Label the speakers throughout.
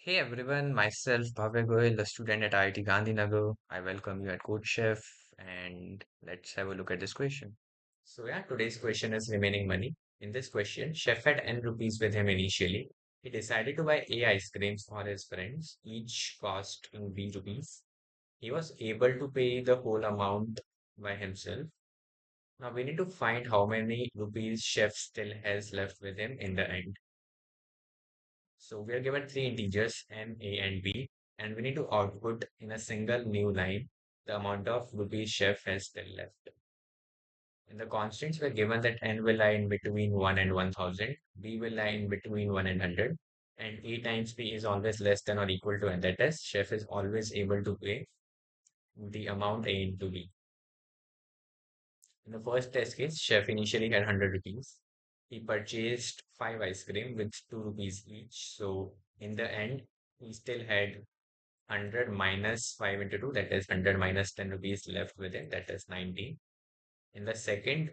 Speaker 1: Hey everyone, myself Bhavya Goyal, a student at IIT Gandhinagar. I welcome you at CodeChef and let's have a look at this question. So yeah, today's question is remaining money. In this question, chef had N rupees with him initially. He decided to buy A ice creams for his friends, each cost in B rupees. He was able to pay the whole amount by himself. Now we need to find how many rupees chef still has left with him in the end. So we are given three integers n, a, and b, and we need to output in a single new line the amount of rupees chef has still left. In the constants, we're given that n will lie in between 1 and 1000, b will lie in between 1 and 100, and a times b is always less than or equal to n. That is, chef is always able to pay the amount a into b. In the first test case, chef initially had 100 rupees. He purchased 5 ice cream with 2 rupees each. So in the end, he still had 100 minus 5 into 2, that is 100 minus 10 rupees left with it, that is 19. In the second,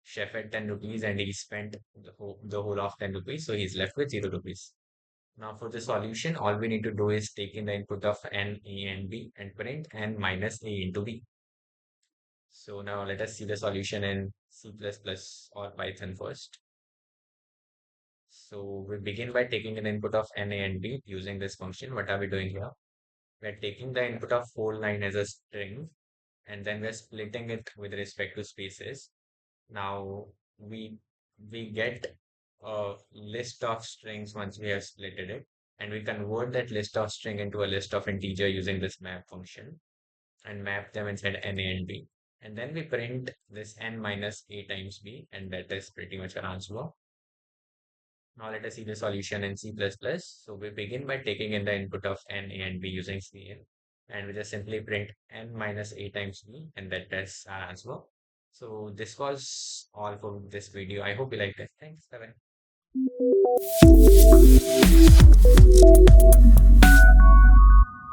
Speaker 1: chef had 10 rupees and he spent the whole of 10 rupees, so he's left with 0 rupees. Now for the solution, all we need to do is take in the input of n, a, and b and print n minus a into b. So now let us see the solution in C++ or Python first. So we begin by taking an input of n, a, and b using this function. What are we doing here? We're taking the input of whole line as a string and then we're splitting it with respect to spaces. Now we we get a list of strings once we have splitted it, and we convert that list of string into a list of integer using this map function and map them inside n, a, and b. And then we print this n minus a times b, and that is pretty much our answer. Now let us see the solution in C++. So we begin by taking in the input of n, a, and b using Cin. And we just simply print n minus a times b, and that is our answer. So this was all for this video. I hope you liked it. Thanks. Bye-bye.